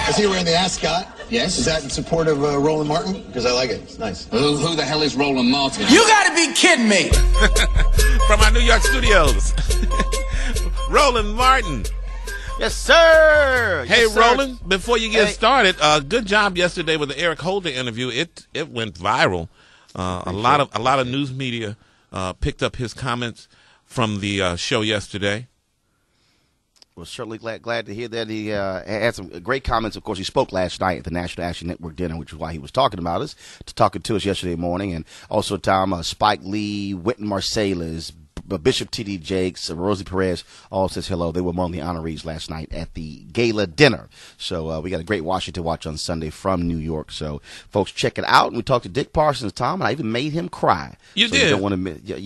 I see you're wearing the ascot. Yes. Is that in support of Roland Martin? Because I like it. It's nice. Who the hell is Roland Martin? You gotta be kidding me! From our New York studios, Roland Martin. Yes, sir. Hey, yes, sir. Roland, before you get started, good job yesterday with the Eric Holder interview. It went viral. A lot of news media picked up his comments from the show yesterday. Well, certainly glad to hear that. He had some great comments. Of course, he spoke last night at the National Action Network dinner, which is why he was talking to us yesterday morning. And also, Tom, Spike Lee, Wynton Marsalis, Bishop T.D. Jakes, Rosie Perez all says hello. They were among the honorees last night at the gala dinner. So we got a great Washington watch on Sunday from New York. So folks, check it out. And we talked to Dick Parsons, Tom, and I even made him cry. You did. You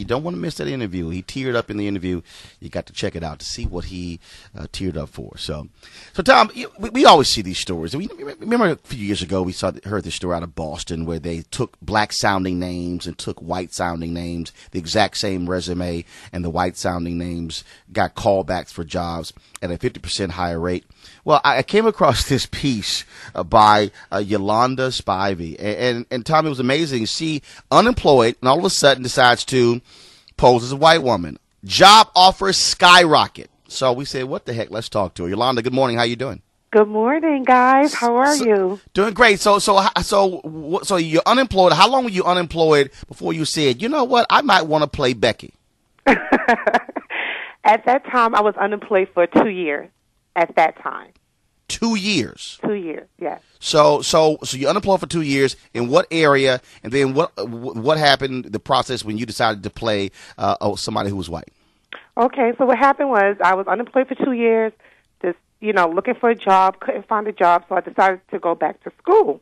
don't want to miss that interview. He teared up in the interview. You got to check it out to see what he teared up for. So Tom, we always see these stories. Remember a few years ago we heard this story out of Boston where they took black sounding names and took white sounding names, the exact same resume, and the white-sounding names got callbacks for jobs at a 50% higher rate. Well, I came across this piece by Yolanda Spivey, and Tom, it was amazing. She unemployed, and all of a sudden decides to pose as a white woman. Job offers skyrocket. So we said, what the heck? Let's talk to her. Yolanda, good morning. How you doing? Good morning, guys. How are you? Doing great. So you're unemployed. How long were you unemployed before you said, you know what, I might want to play Becky? At that time, I was unemployed for 2 years. At that time. 2 years. 2 years, yes. So you're unemployed for 2 years. In what area? And then what happened? The process when you decided to play somebody who was white. Okay, so what happened was I was unemployed for 2 years. Just looking for a job, couldn't find a job, so I decided to go back to school.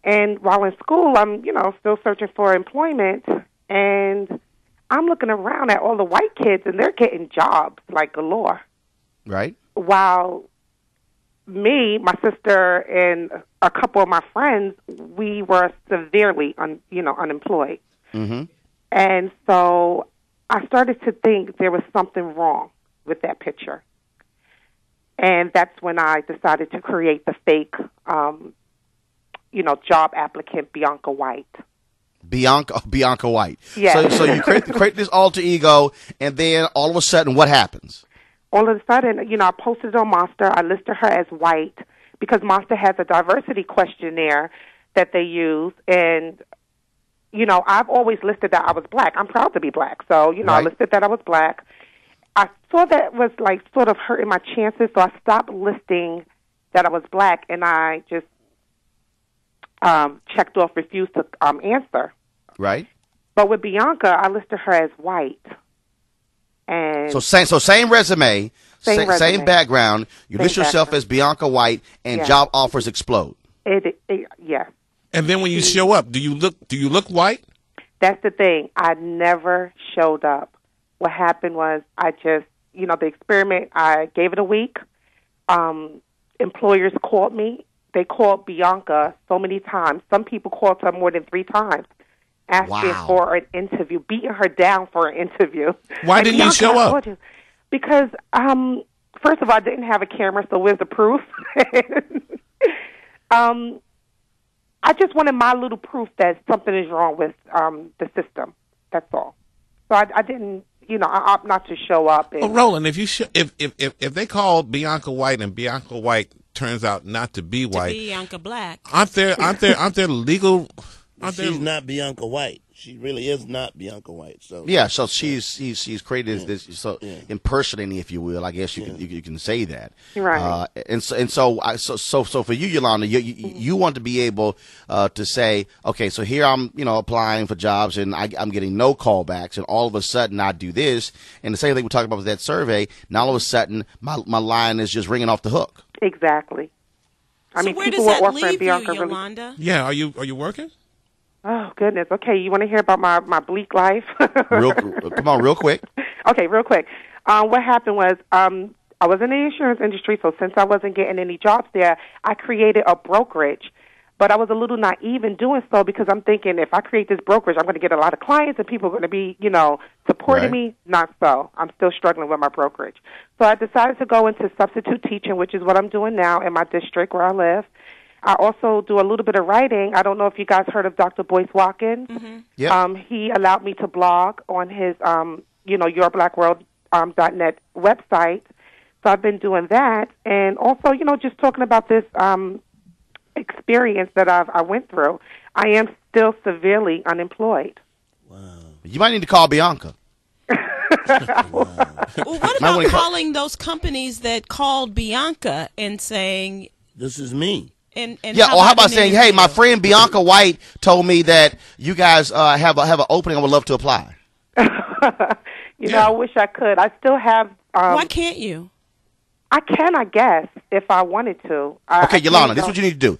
And while in school, I'm still searching for employment, and I'm looking around at all the white kids, and they're getting jobs like galore. Right. While me, my sister, and a couple of my friends, we were severely, unemployed. Mm-hmm. And so I started to think there was something wrong with that picture. And that's when I decided to create the fake, job applicant Bianca White. Bianca White. Yeah. So you create this alter ego, and then all of a sudden, what happens? All of a sudden, I posted it on Monster. I listed her as white because Monster has a diversity questionnaire that they use, and I've always listed that I was black. I'm proud to be black, so Right. I listed that I was black. I saw that was like sort of hurting my chances, so I stopped listing that I was black, and I just checked off refused to answer. Right. But with Bianca, I listed her as white. And so same resume, same background. You list yourself as Bianca White, and job offers explode. Yes. And then when you show up, do you look white? That's the thing. I never showed up. What happened was I just, the experiment, I gave it a week. Employers called me. They called Bianca so many times. Some people called her more than 3 times, asking for an interview, beating her down for an interview. Why didn't you show up? Because, first of all, I didn't have a camera, so where's the proof? I just wanted my little proof that something is wrong with the system. That's all. So I didn't, I opt not to show up. Well, Roland, if they call Bianca White and Bianca White turns out not to be white, Bianca Black, aren't there legal? She's not Bianca White. She really is not Bianca White. So yeah, so she's created this impersonating, if you will. I guess you can say that. Right. So for you, Yolanda, you want to be able to say, okay, so here I'm applying for jobs and I'm getting no callbacks, and all of a sudden I do this, and the same thing we talked about with that survey. Now all of a sudden my line is just ringing off the hook. Exactly. I mean, where does that leave you, Yolanda? Yeah, are you working? Oh, goodness. Okay, you want to hear about my bleak life? Come on, real quick. Okay, real quick. What happened was I was in the insurance industry, so since I wasn't getting any jobs there, I created a brokerage But I was a little naive in doing so because I'm thinking if I create this brokerage, I'm going to get a lot of clients and people are going to be, supporting me. Not so. I'm still struggling with my brokerage. So I decided to go into substitute teaching, which is what I'm doing now in my district where I live. I also do a little bit of writing. I don't know if you guys heard of Dr. Boyce Watkins. Mm-hmm. Yep. He allowed me to blog on his, yourblackworld.net website. So I've been doing that. And also, just talking about this experience that I went through. I am still severely unemployed. Wow. You might need to call Bianca. Well, what about calling those companies that called Bianca and saying, "This is me"? And how about saying, "Hey, my friend Bianca White told me that you guys have an opening. I would love to apply." I wish I could. I still have. Why can't you? I can, I guess, if I wanted to. Okay, Yolanda, this is what you need to do.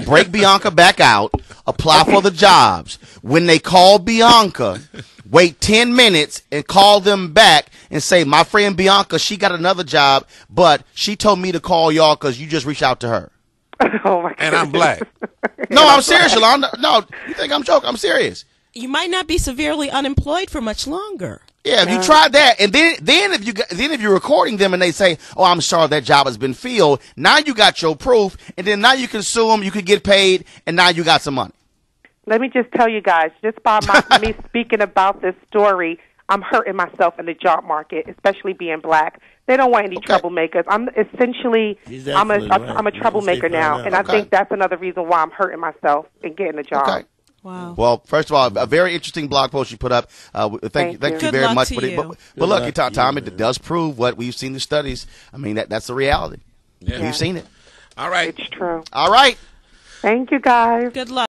Break Bianca back out, apply for the jobs. When they call Bianca, wait 10 minutes and call them back and say, my friend Bianca, she got another job, but she told me to call y'all because you just reached out to her. Oh, my God. And I'm black. No, I'm serious, Yolanda. No, you think I'm joking? I'm serious. You might not be severely unemployed for much longer. Yeah, if you try that, and then if you're recording them and they say, "Oh, I'm sorry, that job has been filled," now you got your proof, and then now you can sue them, you can get paid, and now you got some money. Let me just tell you guys, just by me speaking about this story, I'm hurting myself in the job market, especially being black. They don't want any troublemakers. I'm a troublemaker now, and I think that's another reason why I'm hurting myself and getting a job. Okay. Wow. Well, first of all, a very interesting blog post you put up. Thank you very much for it. But look, Tom, it does prove what we've seen in the studies. I mean, that's the reality. Yeah. We've seen it. All right. It's true. All right. Thank you, guys. Good luck.